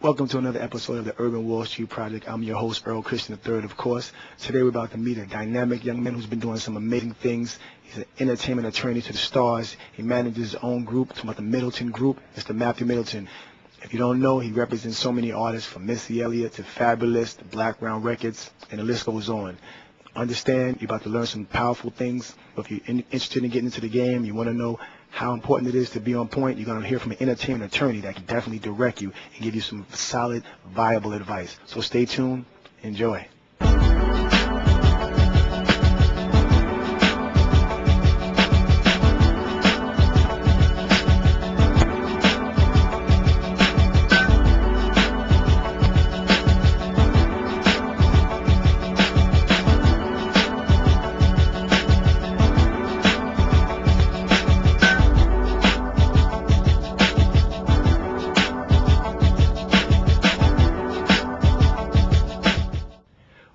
Welcome to another episode of the Urban Wall Street Project. I'm your host, Earl Christian III, of course. Today we're about to meet a dynamic young man who's been doing some amazing things. He's an entertainment attorney to the stars. He manages his own group, talking about the Middleton Group. Mr. Matthew Middleton. If you don't know, he represents so many artists from Missy Elliott to Fabulous to Black Brown Records, and the list goes on. Understand, you're about to learn some powerful things. If you're interested in getting into the game, you want to know how important it is to be on point, you're going to hear from an entertainment attorney that can definitely direct you and give you some solid, viable advice. So stay tuned. Enjoy.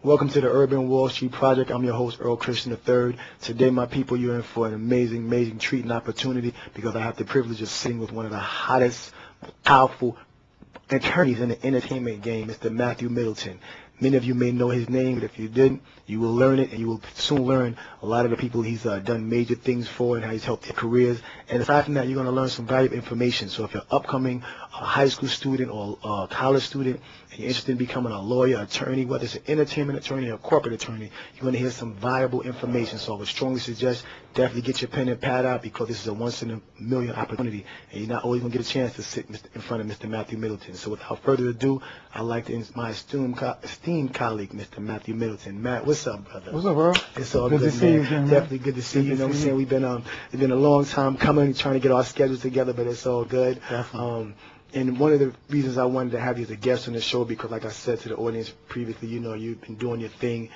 Welcome to the Urban Wall Street Project. I'm your host, Earl Christian III. Today, my people, you're in for an amazing treat and opportunity because I have the privilege of sitting with one of the hottest, powerful attorneys in the entertainment game, Mr. Matthew Middleton. Many of you may know his name, but if you didn't, you will learn it, and you will soon learn a lot of the people he's done major things for and how he's helped their careers. And aside from that, you're going to learn some valuable information. So if you're an upcoming high school student or college student, and you're interested in becoming a lawyer, attorney, whether it's an entertainment attorney or a corporate attorney, you're going to hear some valuable information. So I would strongly suggest definitely get your pen and pad out because this is a once-in-a-million opportunity, and you're not always going to get a chance to sit in front of Mr. Matthew Middleton. So without further ado, I'd like to my esteemed colleague, Mr. Matthew Middleton. Matt, what's up, brother? What's up, bro? It's all good good, to see you again, man. Definitely good to see you. You know what I'm saying? It's been a long time coming, trying to get our schedules together, but it's all good. Definitely. And one of the reasons I wanted to have you as a guest on the show, because like I said to the audience previously, you know, you've been doing your thing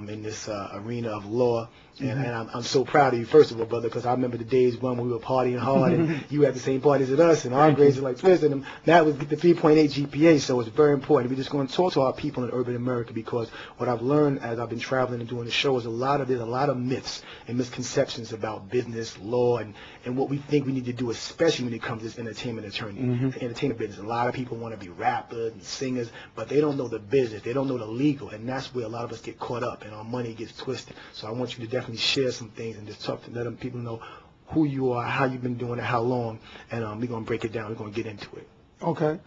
in this arena of law. And I'm so proud of you, first of all, brother, because I remember the days when we were partying hard and you had the same parties as us and our grades are like twisted. And that was the 3.8 GPA, so it's very important. We're just going to talk to our people in urban America because what I've learned as I've been traveling and doing the show is there's a lot of myths and misconceptions about business, law, and what we think we need to do, especially when it comes to this entertainment attorney, the entertainment business. A lot of people want to be rappers and singers, but they don't know the business. They don't know the legal, and that's where a lot of us get caught up and our money gets twisted. So I want you to definitely share some things and just talk to let them people know who you are, how you've been doing it, how long, and we're going to break it down. We're going to get into it. Okay.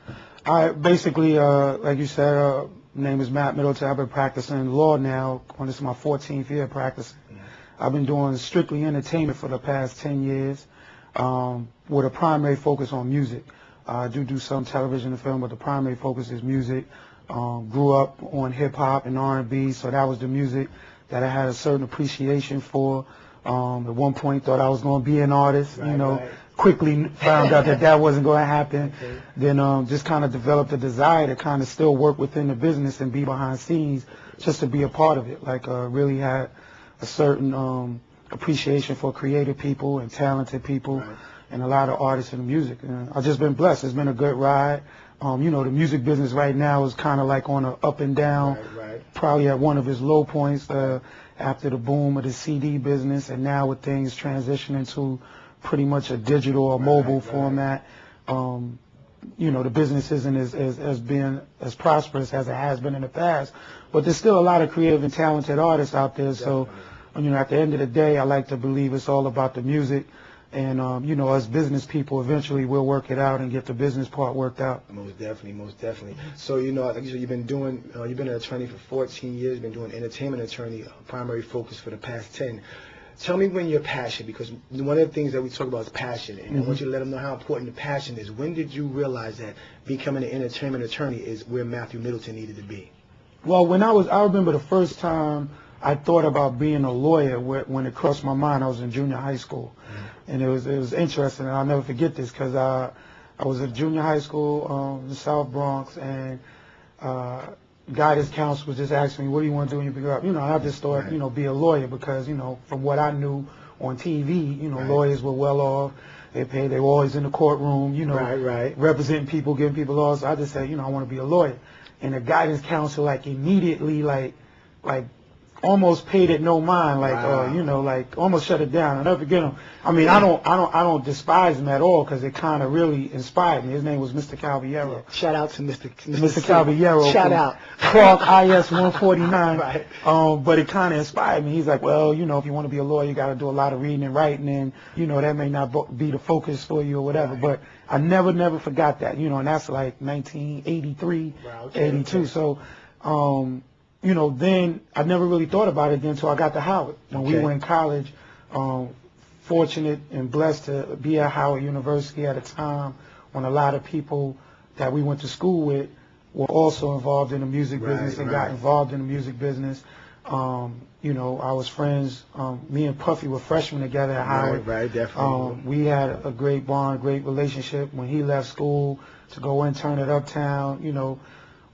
All right. Basically, like you said, my name is Matt Middleton. I've been practicing law now. This is my 14th year practicing. I've been doing strictly entertainment for the past 10 years with a primary focus on music. I do some television and film, but the primary focus is music. Grew up on hip-hop and R&B, so that was the music that I had a certain appreciation for. At one point thought I was going to be an artist, quickly found out that wasn't going to happen. Okay. Then just kind of developed a desire to kind of still work within the business and be behind scenes just to be a part of it. Like really had a certain appreciation for creative people and talented people and a lot of artists in the music. And I've just been blessed. It's been a good ride. The music business right now is kind of like on an up and down, probably at one of its low points after the boom of the CD business, and now with things transitioning to pretty much a digital or mobile format, the business isn't as prosperous as it has been in the past, but there's still a lot of creative and talented artists out there. So, at the end of the day, I like to believe it's all about the music. And, as business people, eventually we'll work it out and get the business part worked out. Most definitely. So, like you said, you've been an attorney for 14 years, been doing entertainment attorney, primary focus for the past 10. Tell me when your passion, because one of the things that we talk about is passion, and I want you to let them know how important the passion is. When did you realize that becoming an entertainment attorney is where Matthew Middleton needed to be? Well, I remember the first time I thought about being a lawyer when it crossed my mind. I was in junior high school, and it was interesting. And I'll never forget this because I was in junior high school in the South Bronx, and guidance counselor was just asking me, "What do you want to do when you grow up?" I just thought, be a lawyer because from what I knew on TV, lawyers were well off. They were always in the courtroom, representing people, giving people laws. So I just said, I want to be a lawyer. And the guidance counselor immediately almost paid it no mind, like Wow. you know, like almost shut it down. I'll never forget him. I mean, I don't despise him at all because it kind of really inspired me. His name was Mr. Calviero. Shout out to Mr. Calviero. Shout out. Clark IS 149. Right. But it kind of inspired me. He's like, well, you know, if you want to be a lawyer, you got to do a lot of reading and writing, and you know that may not be the focus for you or whatever. Right. But I never forgot that, you know, and that's like 1983, Wow, 82. okay. So, you know, then I never really thought about it then until I got to Howard. When we were in college, fortunate and blessed to be at Howard University at a time when a lot of people that we went to school with were also involved in the music business and got involved in the music business. You know, I was friends. Me and Puffy were freshmen together at Howard. Right, definitely. We had a great bond, great relationship. When he left school to go intern at Uptown, you know,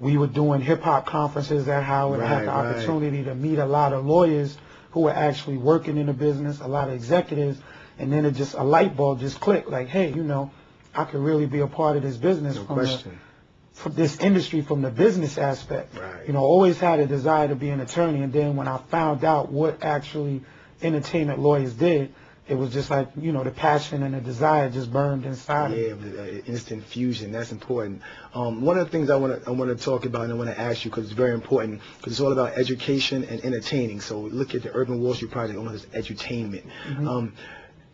we were doing hip-hop conferences at Howard. I had the opportunity to meet a lot of lawyers who were actually working in the business, a lot of executives, and then a light bulb just clicked, like, hey, you know, I could really be a part of this business from this industry, from the business aspect. Right. You know, always had a desire to be an attorney, and then when I found out what actually entertainment lawyers did, it was just like, you know, the passion and the desire just burned inside of me. Yeah, it was an instant fusion. That's important. One of the things I want to talk about and I want to ask you, because it's very important, because it's all about education and entertaining. So look at the Urban Wall Street project, almost as edutainment.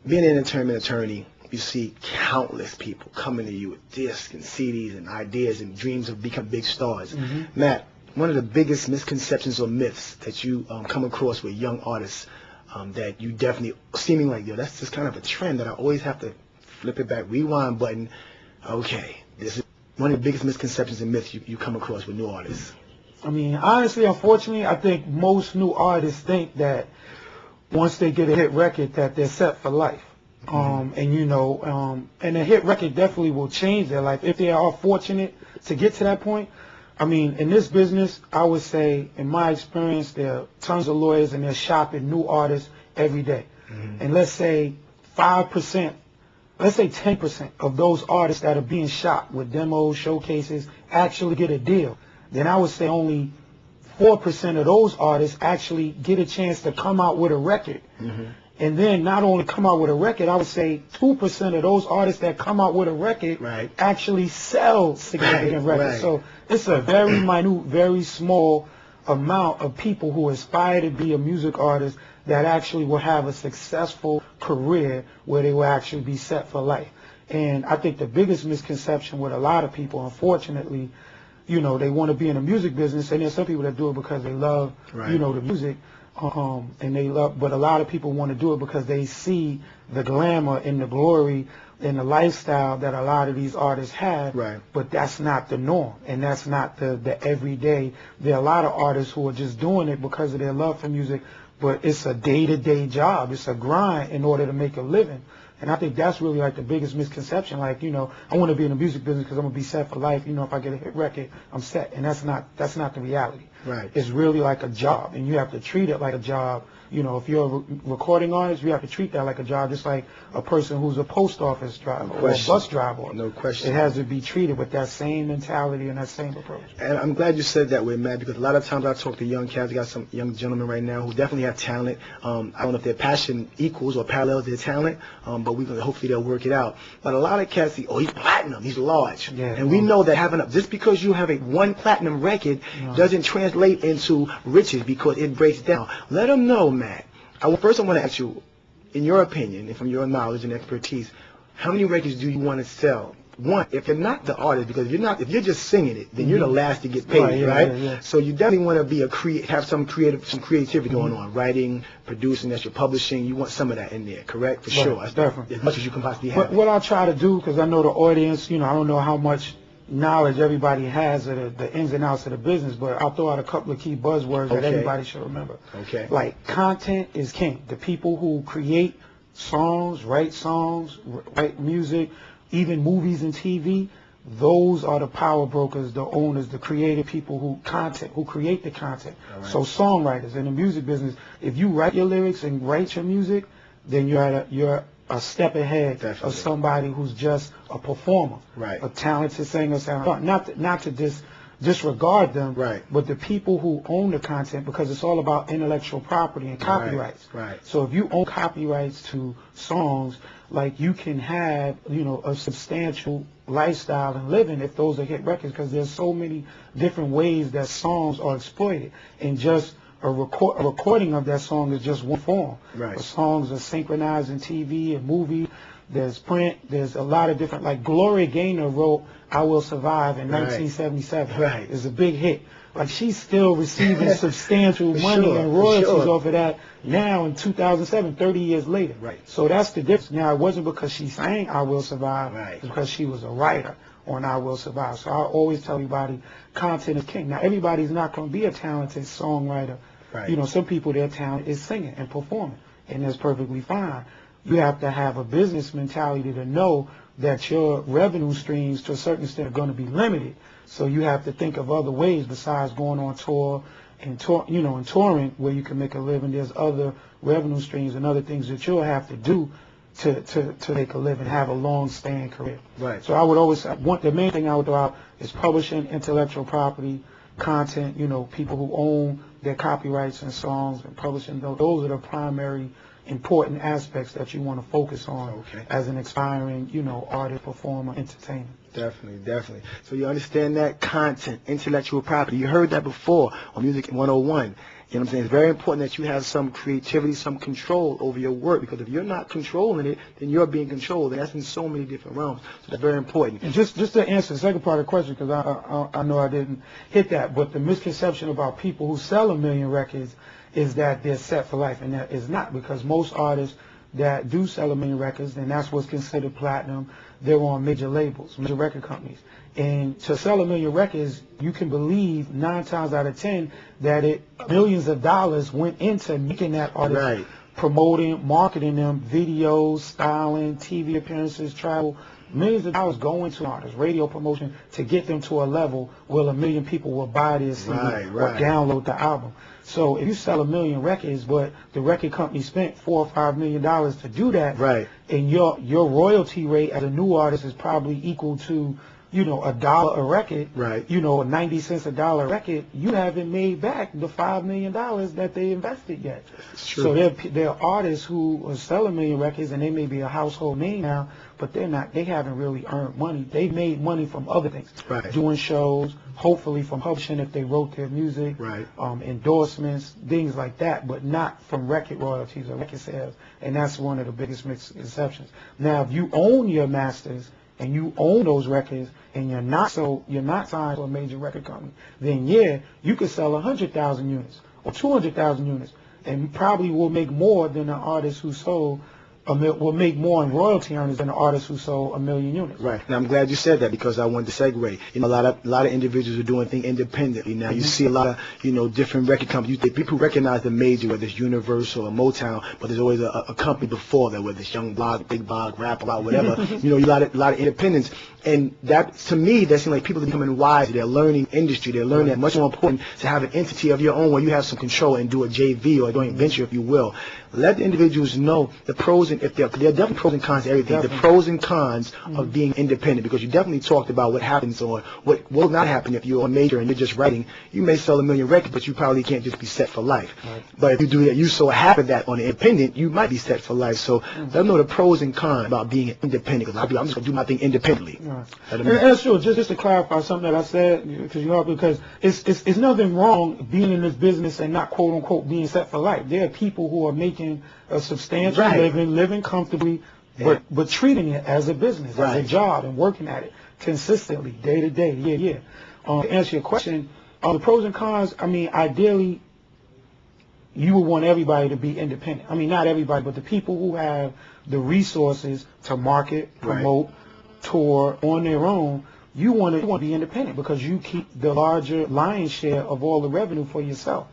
Being an entertainment attorney, you see countless people coming to you with discs and CDs and ideas and dreams of becoming big stars. Matt, one of the biggest misconceptions or myths that you come across with young artists that you definitely seeming like, yo, that's just kind of a trend that I always have to flip it back, rewind button. Okay, this is one of the biggest misconceptions and myths you come across with new artists. I mean, honestly, unfortunately, I think most new artists think that once they get a hit record that they're set for life. And you know, and a hit record definitely will change their life if they are fortunate to get to that point. I mean, in this business, I would say, in my experience, there are tons of lawyers and they're shopping new artists every day. And let's say 5%, let's say 10% of those artists that are being shopped with demos, showcases, actually get a deal. Then I would say only 4% of those artists actually get a chance to come out with a record. And then not only come out with a record, I would say 2% of those artists that come out with a record actually sell significant records. So it's a very minute, very small amount of people who aspire to be a music artist that actually will have a successful career where they will actually be set for life. And I think the biggest misconception with a lot of people, unfortunately, you know, they want to be in the music business, and there's some people that do it because they love, you know, the music. And they love, but a lot of people want to do it because they see the glamour and the glory and the lifestyle that a lot of these artists have. But that's not the norm, and that's not the everyday. There are a lot of artists who are just doing it because of their love for music, but it's a day-to-day job. It's a grind in order to make a living. And I think that's really like the biggest misconception. Like, you know, I want to be in the music business because I'm gonna be set for life. You know, if I get a hit record, I'm set. And that's not the reality. It's really like a job, and you have to treat it like a job. You know, if you're a recording artist, you have to treat that like a job, just like a person who's a post office driver or a bus driver. No question. It has to be treated with that same mentality and that same approach. And I'm glad you said that way, Matt, because a lot of times I talk to young cats. I got some young gentlemen right now who definitely have talent. I don't know if their passion equals or parallels their talent, but hopefully they'll work it out. But a lot of cats see, oh, he's platinum, he's large. And we know that just because you have one platinum record doesn't translate into riches, because it breaks down. Let them know, Matt. First I want to ask you, in your opinion and from your knowledge and expertise, how many records do you want to sell? One, if you're not the artist, because if you're just singing it, then you're the last to get paid, right? So you definitely want to have some creativity going on, writing, producing, that's your publishing. You want some of that in there, correct? For sure. Definitely. As much as you can possibly have. But what I try to do, because I know the audience, you know, I don't know how much knowledge everybody has of the ins and outs of the business, but I'll throw out a couple of key buzzwords that everybody should remember. Like, content is king. The people who create songs, write music, even movies and TV, those are the power brokers, the owners, the creative people who create the content. So songwriters in the music business, if you write your lyrics and write your music, then you're a step ahead of somebody who's just a performer, a talented singer. Not to disregard them. Right. But the people who own the content, because it's all about intellectual property and copyrights. Right. So if you own copyrights to songs, like you can have, a substantial lifestyle and living if those are hit records, because there's so many different ways that songs are exploited, and just a recording of that song is just one form. Right. The songs are synchronized in TV and movie. There's print. There's a lot of different. Like Gloria Gaynor wrote "I Will Survive" in 1977. Right. It's a big hit. Like she's still receiving substantial money and royalties off of that now in 2007, 30 years later. Right. So that's the difference. Now it wasn't because she sang "I Will Survive." Right. It's because she was a writer on "I Will Survive." So I always tell everybody, content is king. Now everybody's not going to be a talented songwriter. Right. Some people, their talent is singing and performing, and that's perfectly fine. You have to have a business mentality to know that your revenue streams to a certain extent are going to be limited. So you have to think of other ways besides going on tour and touring where you can make a living. There's other revenue streams and other things that you'll have to do to make a living, have a long-staying career. Right. So I would always want the main thing I would throw out is publishing intellectual property, content. People who own their copyrights and songs and publishing those are the primary important aspects that you want to focus on as an aspiring, artist, performer, entertainer. Definitely. So you understand that content, intellectual property. You heard that before on Music 101. You know what I'm saying? It's very important that you have some creativity, some control over your work, because if you're not controlling it, then you're being controlled, and that's in so many different realms. So that's very important. And just to answer the second part of the question, because I know I didn't hit that, but the misconception about people who sell 1 million records is that they're set for life, and that is not, because most artists that do sell 1 million records, and that's what's considered platinum, they're on major labels, major record companies. And to sell 1 million records, you can believe 9 times out of 10 that millions of dollars went into making that artist, promoting, marketing them, videos, styling, TV appearances, travel. Millions of dollars go into artists, radio promotion, to get them to a level where 1 million people will buy their CD or download the album. So if you sell 1 million records, but the record company spent $4 or $5 million to do that, and your royalty rate as a new artist is probably equal to $1 a record, 90 cents a dollar a record, you haven't made back the $5 million that they invested yet. So there are artists who are selling 1 million records, and they may be a household name now, but they haven't really earned money. They've made money from other things, doing shows, hopefully from publishing if they wrote their music, endorsements, things like that, but not from record royalties or record sales. And that's one of the biggest misconceptions. Now, if you own your masters and you own those records, and you're not signed to a major record company, then you could sell 100,000 units or 200,000 units, and probably will make more than an artist who sold will make more in royalty earners than an artist who sold 1 million units. Right. And I'm glad you said that, because I wanted to segue. A lot of individuals are doing things independently now. You see a lot of, different record companies. People recognize the major, whether it's Universal or Motown, but there's always a company before that, whether it's Young Blog, Big Blog, Rap, or whatever. A lot of independence. And that, to me, that seems like people are becoming wiser. They're learning industry. They're learning that much more important to have an entity of your own where you have some control and do a JV or a joint venture, if you will. Let the individuals know the pros and there are definitely pros and cons to everything. The pros and cons of being independent, because you definitely talked about what happens or what will not happen if you're a major and you're just writing. You may sell 1 million records, but you probably can't just be set for life. But if you do that, you so half of that on the independent, you might be set for life. So let them know the pros and cons about being independent, because I'm just going to do my thing independently. And that's true. Just to clarify something that I said, because it's nothing wrong being in this business and not quote unquote being set for life. There are people who are making a substantial living comfortably, but treating it as a business, as a job, and working at it consistently, day to day, to answer your question, the pros and cons, ideally, you would want everybody to be independent. Not everybody, but the people who have the resources to market, promote, tour on their own, you want to be independent, because you keep the larger lion's share of all the revenue for yourself.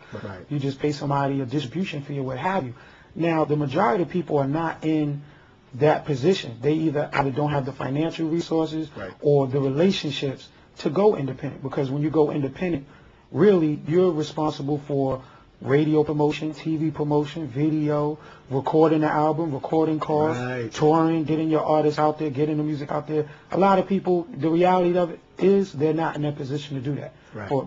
You just pay somebody a distribution fee or what have you. Now, the majority of people are not in that position. They either don't have the financial resources or the relationships to go independent, because when you go independent, really you're responsible for radio promotion, TV promotion, video, recording the album, recording calls, Right. touring, getting your artists out there, getting the music out there. A lot of people, the reality of it is they're not in a position to do that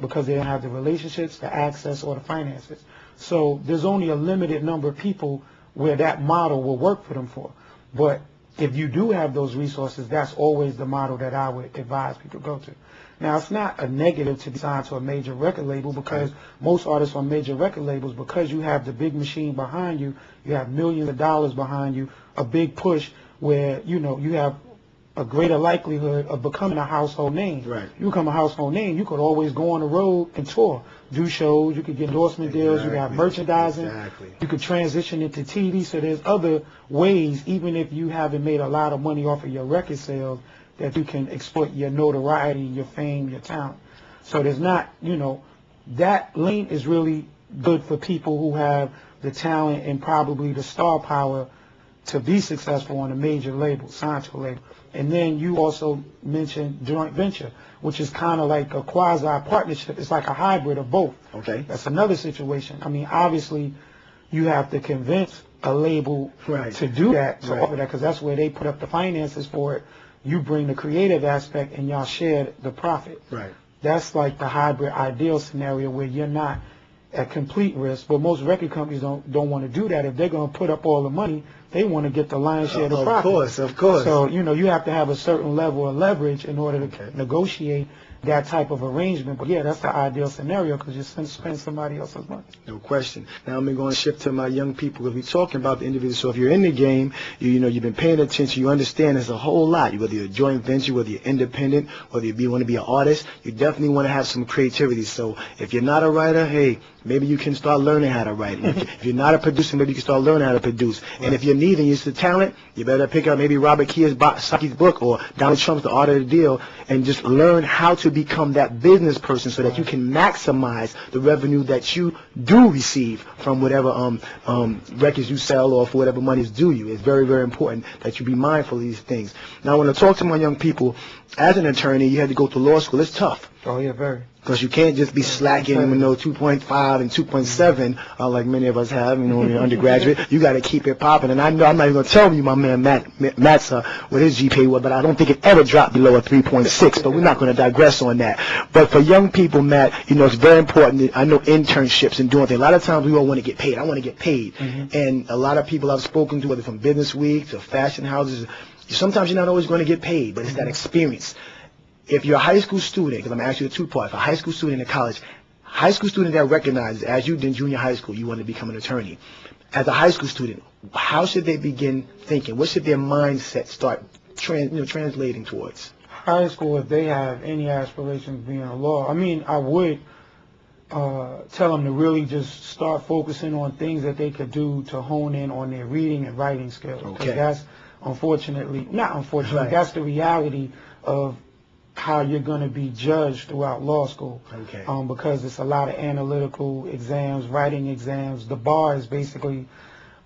because they don't have the relationships, the access, or the finances. So there's only a limited number of people where that model will work for them for. But if you do have those resources, that's always the model that I would advise people to go to. Now, it's not a negative to be signed to a major record label because most artists on major record labels, because you have the big machine behind you, you have millions of dollars behind you, a big push where, you know, you have a greater likelihood of becoming a household name. Right. You become a household name, you could always go on the road and tour, do shows, you could get endorsement deals, you could have merchandising, you could transition into TV. So there's other ways, even if you haven't made a lot of money off of your record sales, that you can exploit your notoriety, your fame, your talent. So there's not, you know, that lane is really good for people who have the talent and probably the star power to be successful on a major label, signed to a label. And then you also mentioned joint venture, which is kind of like a quasi-partnership. It's like a hybrid of both. Okay. That's another situation. I mean, obviously, you have to convince a label to do that, to offer that, because that's where they put up the finances for it. You bring the creative aspect and y'all share the profit. Right. That's like the hybrid ideal scenario where you're not at complete risk, but most record companies don't want to do that. If they're going to put up all the money, they want to get the lion's share of the profit. Of course. So, you know, you have to have a certain level of leverage in order to negotiate that type of arrangement. But yeah, that's the ideal scenario because you spend somebody else's money. No question. Now I'm going to shift to my young people because we're talking about the individual. So if you're in the game, you know, you've been paying attention, you understand there's a whole lot. Whether you're a joint venture, whether you're independent, whether you want to be an artist, you definitely want to have some creativity. So if you're not a writer, hey, maybe you can start learning how to write. If you're not a producer, maybe you can start learning how to produce. And if you're neither, you're just a talent, you better pick up maybe Robert Kiyosaki's book or Donald Trump's The Art of the Deal and just learn how to become that business person so that you can maximize the revenue that you do receive from whatever records you sell or for whatever money is due you. It's very, very important that you be mindful of these things. Now, I want to talk to my young people. As an attorney, you had to go to law school. It's tough. Oh, yeah, very. Because you can't just be slacking, you know, 2.5 and 2.7 like many of us have, you know, when you're undergraduate. You got to keep it popping. And I know I'm not even going to tell you, my man Matt's what his GPA was, but I don't think it ever dropped below a 3.6. But we're not going to digress on that. But for young people, Matt, you know, it's very important. I know internships and doing things. A lot of times we all want to get paid. I want to get paid. And a lot of people I've spoken to, whether from Business Week to fashion houses, sometimes you're not always going to get paid, but it's that experience. If you're a high school student, because I'm going to ask you the two parts, if a high school student in college, high school student that recognizes, as you did in junior high school, you want to become an attorney. As a high school student, how should they begin thinking? What should their mindset start translating towards? High school, if they have any aspirations of being a law, I mean, I would tell them to really just start focusing on things that they could do to hone in on their reading and writing skills. Okay. That's that's the reality of how you're going to be judged throughout law school. Okay. Because it's a lot of analytical exams, writing exams. The bar is basically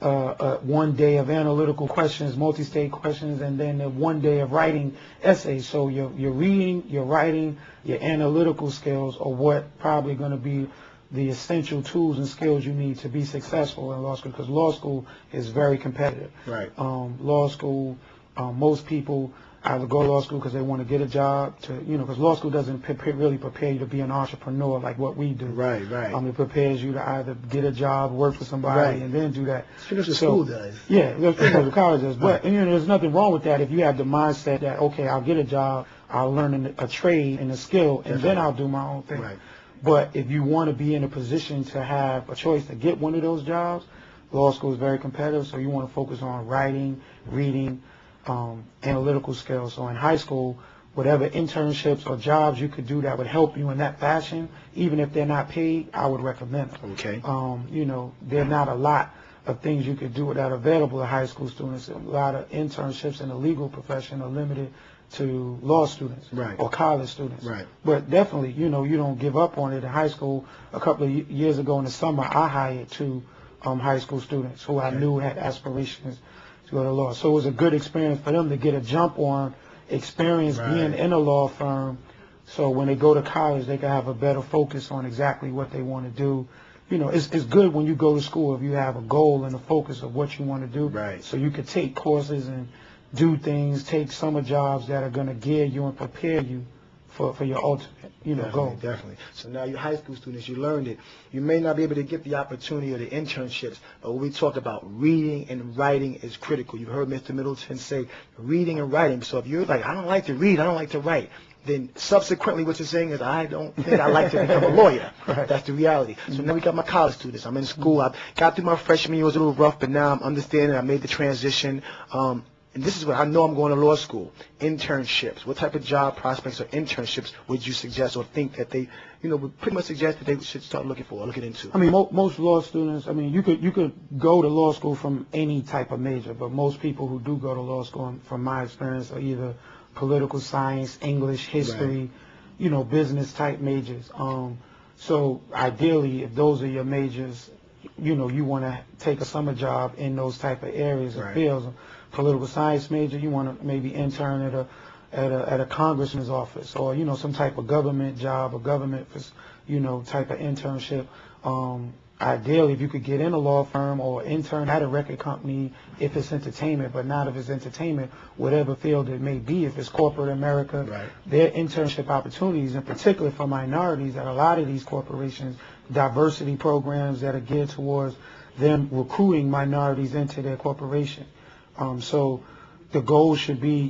1 day of analytical questions, multi-state questions, and then 1 day of writing essays. So your reading, your writing, your analytical skills are what probably going to be the essential tools and skills you need to be successful in law school, because law school is very competitive. Right. Law school, most people either go to law school because they want to get a job, because law school doesn't really prepare you to be an entrepreneur like what we do. Right. It prepares you to either get a job, work for somebody, and then do that. That's what school does. Yeah, that's what college does. But there's nothing wrong with that if you have the mindset that, okay, I'll get a job, I'll learn a trade and a skill, and then I'll do my own thing. Right. But if you want to be in a position to have a choice to get one of those jobs, law school is very competitive, so you want to focus on writing, reading, analytical skills. So in high school, whatever internships or jobs you could do that would help you in that fashion, even if they're not paid, I would recommend them. Okay. There are not a lot of things you could do that are available to high school students. A lot of internships in the legal profession are limited to law students or college students. Right. But definitely, you don't give up on it. In high school, a couple of years ago in the summer, I hired 2 high school students who I knew had aspirations to go to law. So it was a good experience for them to get a jump on experience being in a law firm. So when they go to college, they can have a better focus on exactly what they want to do, it's good when you go to school if you have a goal and a focus of what you want to do. Right. So you could take courses and do things, take summer jobs that are going to gear you and prepare you for your ultimate, goal. Definitely. So now you're high school students, you learned it. You may not be able to get the opportunity or the internships, but when we talk about reading and writing is critical. You've heard Mr. Middleton say reading and writing. So if you're like, I don't like to read, I don't like to write, then subsequently what you're saying is, I don't think I like to become a lawyer. Right. That's the reality. So now we got my college students. I'm in school. I got through my freshman year. It was a little rough, but now I'm understanding. I made the transition. And this is what I know I'm going to law school. Internships. What type of job prospects or internships would you suggest or think that they, would pretty much suggest that they should start looking for or looking into? I mean, most law students, I mean, you could go to law school from any type of major, but most people who do go to law school, from my experience, are either political science, English, history, right. Business type majors. So ideally, if those are your majors, you want to take a summer job in those type of areas or right. fields. Political science major, you want to maybe intern at a congressman's office, or some type of government job, or government type of internship. Ideally, if you could get in a law firm or intern at a record company if it's entertainment, but not if it's entertainment, whatever field it may be. If it's corporate America, right. There are internship opportunities, in particular for minorities, at a lot of these corporations, diversity programs that are geared towards them recruiting minorities into their corporation. So the goal should be,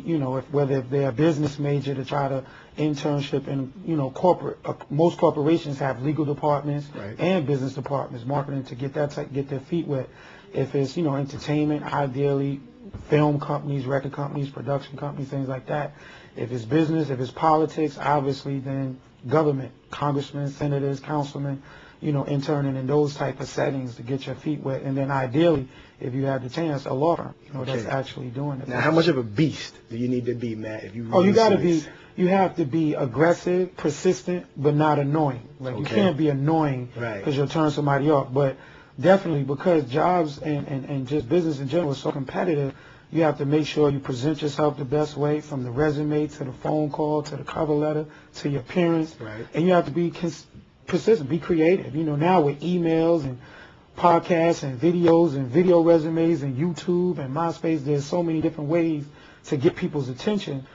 whether if they're a business major, to try to internship in, corporate. Most corporations have legal departments right. and business departments, marketing, to get their feet wet. If it's, entertainment, ideally film companies, record companies, production companies, things like that. If it's business, if it's politics, obviously then government, congressmen, senators, councilmen, interning in those type of settings to get your feet wet. And then ideally, if you have the chance, a law firm, that's actually doing it. Now, how much of a beast do you need to be, Matt? If you really you have to be aggressive, persistent, but not annoying. Like, you can't be annoying because you'll turn somebody off. But definitely, because jobs and just business in general is so competitive, you have to make sure you present yourself the best way, from the resume to the phone call to the cover letter to your appearance. Right. And you have to be persistent, be creative. Now with emails and podcasts and videos and video resumes and YouTube and MySpace, there's so many different ways to get people's attention.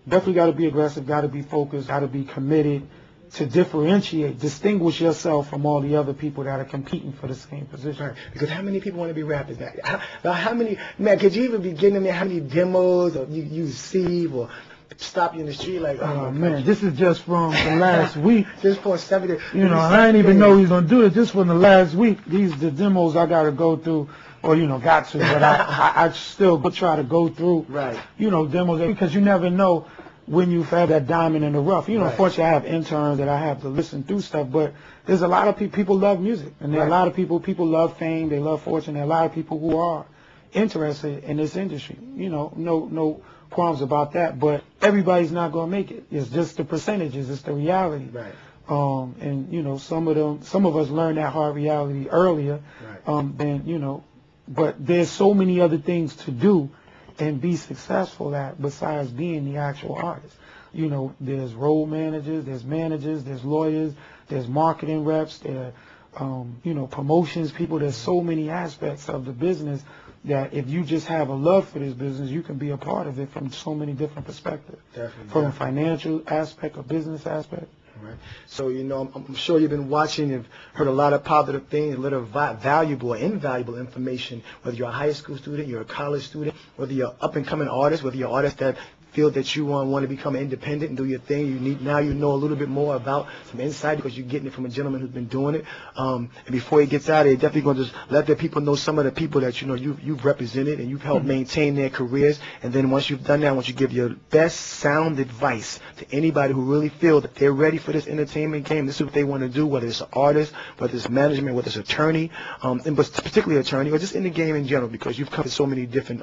Definitely got to be aggressive, got to be focused, got to be committed to distinguish yourself from all the other people that are competing for the same position. Right. Because how many people want to be rappers, Matt? How many, Matt, could you even begin to, how many demos or you receive or stop you in the street like, oh man, this is just from the last week. Just for 7 days. I didn't even know he was gonna do it. Just from the last week. The demos I gotta go through, or got to, but I still try to go through. Right. Demos, because you never know when you've had that diamond in the rough. Right. Fortunately, I have interns that I have to listen through stuff, but there's a lot of people love music, and there are a lot of people love fame, they love fortune. There are a lot of people who are interested in this industry. No qualms about that, but everybody's not going to make it. It's just the percentages. It's the reality. Right. And some of us learned that hard reality earlier. Right. But there's so many other things to do and be successful at besides being the actual artist. There's role managers, there's lawyers, there's marketing reps, there are, promotions people. There's so many aspects of the business that if you just have a love for this business, you can be a part of it from so many different perspectives. Definitely. From a financial aspect, a business aspect. Right. So, I'm sure you've been watching and heard a lot of positive things, a lot of valuable or invaluable information, whether you're a high school student, you're a college student, whether you're an up-and-coming artist, whether you're an artist that feel that you want to become independent and do your thing. Now you know a little bit more about some insight because you're getting it from a gentleman who's been doing it. And before he gets out of here, definitely going to just let the people know some of the people that you've represented and you've helped maintain their careers. And then once you've done that, I want you to give your best sound advice to anybody who really feel that they're ready for this entertainment game. This is what they want to do, whether it's an artist, whether it's management, whether it's attorney, and but particularly attorney, or just in the game in general, because you've covered so many different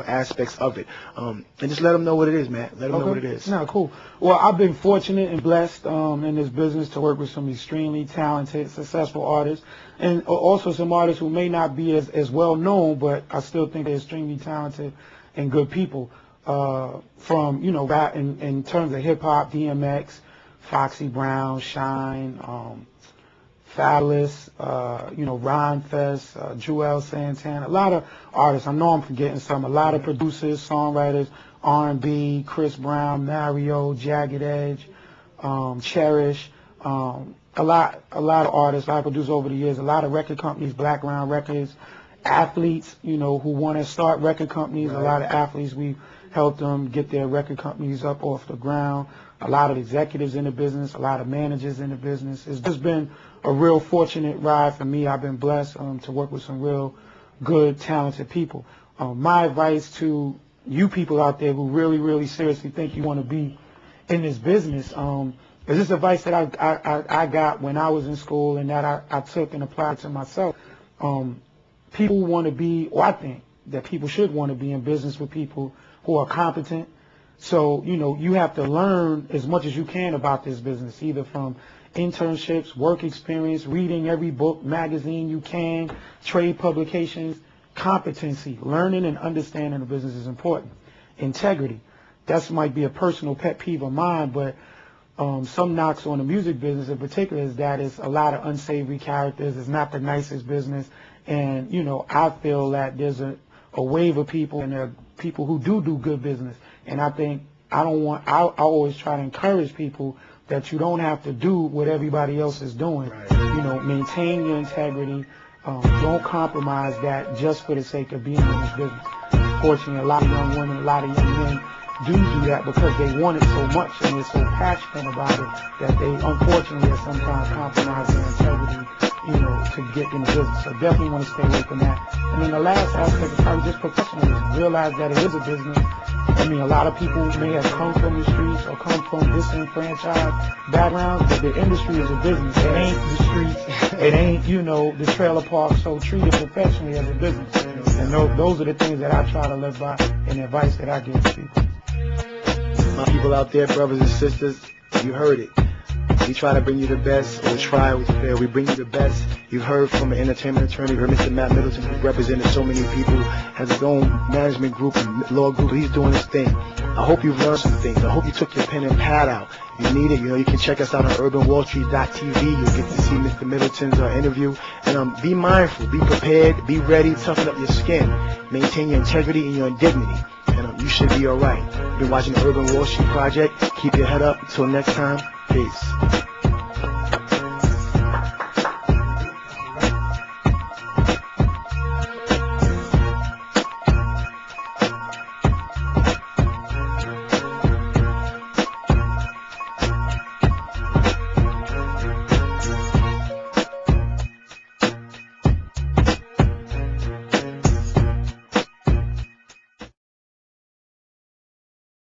aspects of it. And just let them know what it is, man. Let them know what it is. No, cool. Well, I've been fortunate and blessed in this business to work with some extremely talented, successful artists, and also some artists who may not be as well known, but I still think they're extremely talented and good people. From rap in terms of hip hop, DMX, Foxy Brown, Shine, Fabulous, Ron Fest, Joel Santana, a lot of artists. I know I'm forgetting some. A lot of producers, songwriters, R&B, Chris Brown, Mario, Jagged Edge, Cherish, a lot of artists, a lot of producers over the years, a lot of record companies, Blackground Records, athletes, who want to start record companies. Right. A lot of athletes, we helped them get their record companies up off the ground. A lot of executives in the business, a lot of managers in the business. It's just been a real fortunate ride for me. I've been blessed to work with some real good, talented people. My advice to you people out there who really, really seriously think you want to be in this business, is this advice that I got when I was in school and that I took and applied to myself. People want to be, or I think that people should want to be in business with people who are competent. So, you have to learn as much as you can about this business, either from internships, work experience, reading every book, magazine you can, trade publications. Competency, learning and understanding the business is important. Integrity, that might be a personal pet peeve of mine, but some knocks on the music business in particular is that it's a lot of unsavory characters. It's not the nicest business. And, I feel that there's a wave of people, and there are people who do good business. And I think I always try to encourage people that you don't have to do what everybody else is doing. Right. Maintain your integrity. Don't compromise that just for the sake of being in this business. Unfortunately, a lot of young women, a lot of young men do that because they want it so much and they're so passionate about it that they unfortunately are sometimes compromise their integrity, to get in the business. So definitely want to stay away from that. And then the last aspect is probably just professionalism. Realize that it is a business. I mean, a lot of people may have come from the streets or come from disenfranchised backgrounds, but the industry is a business. It ain't the streets. It ain't, the trailer park. So treat it professionally as a business. And those are the things that I try to live by and advice that I give to people. My people out there, brothers and sisters, you heard it. We try to bring you the best, or try, we fail. We bring you the best. You've heard from an entertainment attorney, you heard Mr. Matt Middleton, who represented so many people, has his own management group and law group. He's doing his thing. I hope you've learned some things. I hope you took your pen and pad out. You need it. You can check us out on UrbanWallStreet.tv. You'll get to see Mr. Middleton's interview. And be mindful, be prepared, be ready, toughen up your skin, maintain your integrity and your dignity. And you should be all right. You've been watching the Urban Wall Street Project. Keep your head up. Until next time, peace.